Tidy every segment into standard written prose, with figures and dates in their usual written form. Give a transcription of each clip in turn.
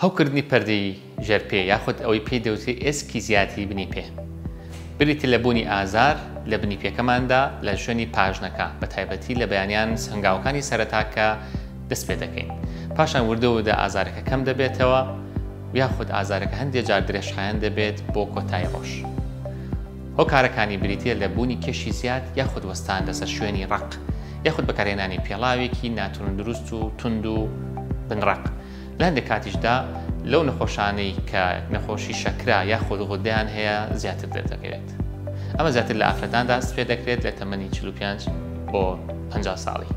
هەوکردنی پەردەی ژێرپێ یاخود ئەوەی پێی دەوتێت ئێسکی زیاتی بنی پێ بریتە لە بوونی ئازار لە بنیپێکەماندا لە ژوێنی پاژنەکە بە تایبەتی لە بەیانیان هەنگاوەکانی سەرەتاکە دەست پێ دەکەین پاشان وردەوەدا ئازارەکە کەم دەبێتەوە یاخود ئازارەکە هەندێک جار درێژخایەن دەبێت بۆ کۆتایی ڕۆژ ئەو کارەکانی بریتە لە بوونی کێشی زیاد یاخود وەستان لەسەر شوێنی ڕق یاخود بەکارهێنانی پێڵاوێکی ناتوان دروست و تند و بنڕق لە هەندێک کاتیشدا لەو نەخۆشانەی کە نەخۆشی شەکرا یاخود غودیان هەیە زیاتر دەردەکەوێت ئەمە زیاتر لە ئافرەتاندا دەست پێ دەکرێت لە تەمەنی 45 بۆ 50 ساڵی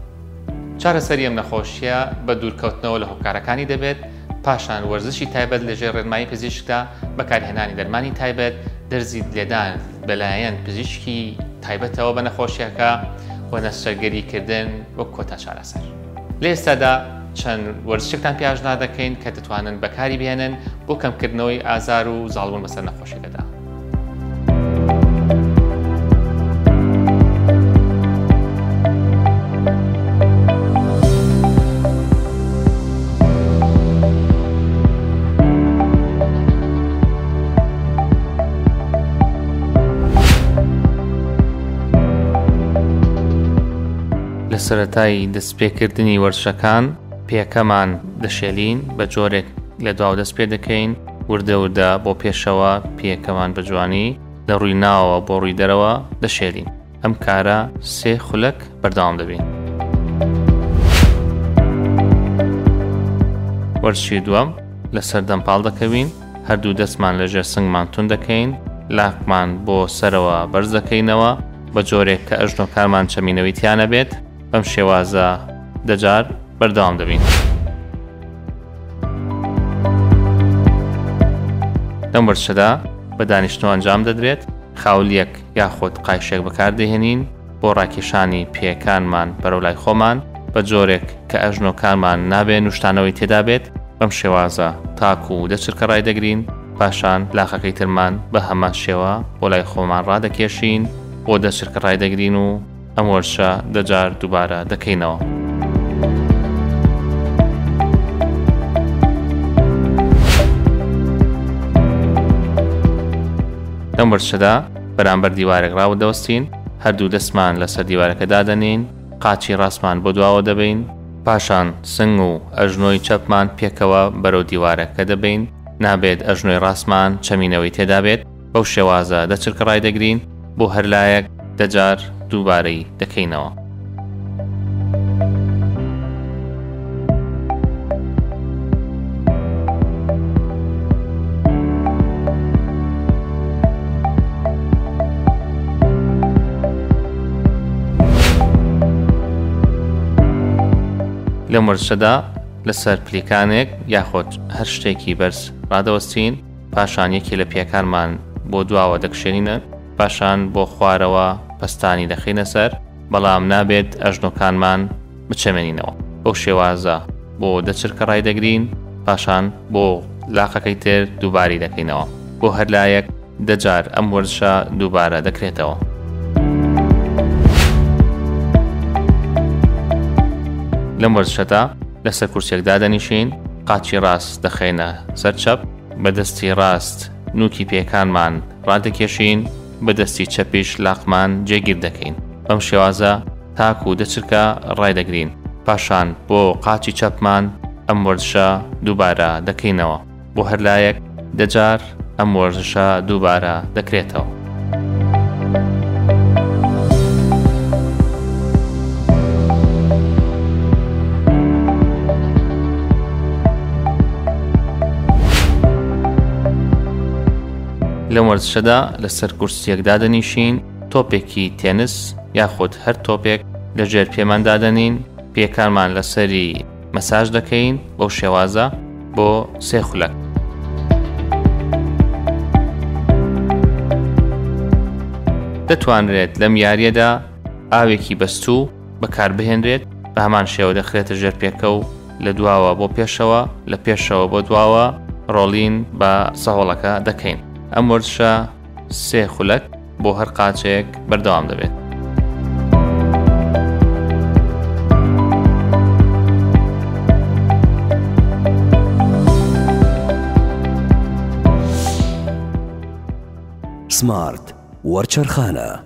چارەسەری ئەم نەخۆشیە بە دوورکەوتنەوە لە هۆکارەکانی دەبێت پاشان وەرزشی تایبەت لەژێر ڕێنمایی پزیشکدا بەکارهێنانی دەرمانی تایبەت دەرزی لێدان بەلایەن پزیشکی تایبەتەوە بە نەخۆشیەکە و نەسەرگەریکردن وەک کۆتا چارەسەر لە ئێستادا چەند وەرزشێکتان پیاژنا دەکەین کە دەتوانن بەکاری بهێنن بۆ کەمکردنەوەی ئازار و زاڵبوون بەسەر نەخۆشیەکەدا لە سەرەتایی دەستپێکردنی وەرزشەکان پێکەمان دەشێلین بە جۆرێک لە دواو دەست پێ دەکەین وردە بۆ پێشەوە پێکەمان بە جوانی لە ڕووی ناوەوە بۆ ڕووی دەرەوە دەشێلین ئەم کارە 3 خولەک بەردەوام دەبین وەرزشی دووەم لەسەر دەمپاڵ دەکەوین هەردوو دەستمان لەژێر سنگمان تون دەکەین لاقمان بۆ سەرەوە بەرز دەکەینەوە بە جۆرێک کە ئەژنۆکارمان چەمینەوەی تیانە بێت بەم شێوازە دەجار بەردەوام دەبین لەم وەرزشەدا بە دانیشتنەوە ئەنجام دەدرێت خاولیەک یاخود قایشێک بەکاردەهێنین بۆ ڕاکێشانی پێیەکانمان بەرەو لای خۆمان بە جۆرێک کە ئەژنۆکانمان نابێت نوشتانەوەی تێدا بێت بەم شێوازە تاکو و دەچرکە ڕایدەگرین پاشان لاقەکەی ترمان بە هەمان شێوە بۆ لای خۆمان ڕادەکێشین بۆ دەچرکە ڕایدەگرین و ئەم وەرزشە دەجار دووبارە دەکەینەوە لەم وەرزشەدا بەرامبەر دیوارێک ڕاوەدەوەستین هەردوو دەستمان لەسەر دیوارەکە دادەنین قاچی ڕاستمان بۆ دواوە دەبین پاشان سنگ و ئەژنۆی چەپمان پێکەوە بەرەو دیوارەکە دەبین نابێت ئەژنۆی ڕاستمان چەمینەوەی تێدا بێت بەو شێوازە دەچرکە ڕایدەگرین بۆ هەر لایەک دەجار دووبارەی دەکەینەوە لەم وەرزشەدا لەسەر پلیکانێک یاخۆت هەر شتێکی بەرز ڕادەوەستین پاشان یەکی لە پێکانمان بۆ دواوە دەکشێنینە پاشان بۆ خوارەوە پەستانی دەخینە سەر بەڵام نابێت ئەژنۆکانمان بچەمێنینەوە بەو شێوازە بۆ دەچرکە ڕایدەگرین پاشان بۆ لاقەکەی تر دووباری دەکەینەوە بۆ هەر لایەک دەجار ئەم وەرزشە دووبارە دەکرێتەوە لەم وەرزشەدا لەسەر کورسێک دادەنیشین قاچی ڕاست دەخەینە سەر چەپ بە دەستی ڕاست نوکی پێکانمان ڕادەکێشین بە دەستی چەپیش لاقمان جێگیر دەکەین بەم شێوازە تاکو و دەچرکە ڕایدەگرین پاشان بۆ قاچی چەپمان ئەم وەرزشە دووبارە دەکەینەوە بۆ هەر لایەک دەجار ئەم وەرزشە دووبارە دەکرێتەوە لەم وەرزشەدا لەسەر کورسیەک دادەنیشین تۆپێکی تێنس یاخود هەر تۆپێک لەژێر پێمان دادەنین پێکانمان لەسەری مەساژ دەکەین بەو شێوازە بۆ 3 خولەک دەتوانرێت لەم یاریەدا ئاوێکی بەستوو بەکاربهێنرێت بە هەمان شێوە دەخرێتە ژێر پێکە و لە دواوە بۆ پێشەوە لە پێشەوە بۆ دواوە ڕۆڵین بە سەهۆڵەکە دەکەین ئەم وەرزشە 3 خولەک بۆ هەر قاچێک بەردەوام دەبێت سمارت وەرچەرخانە.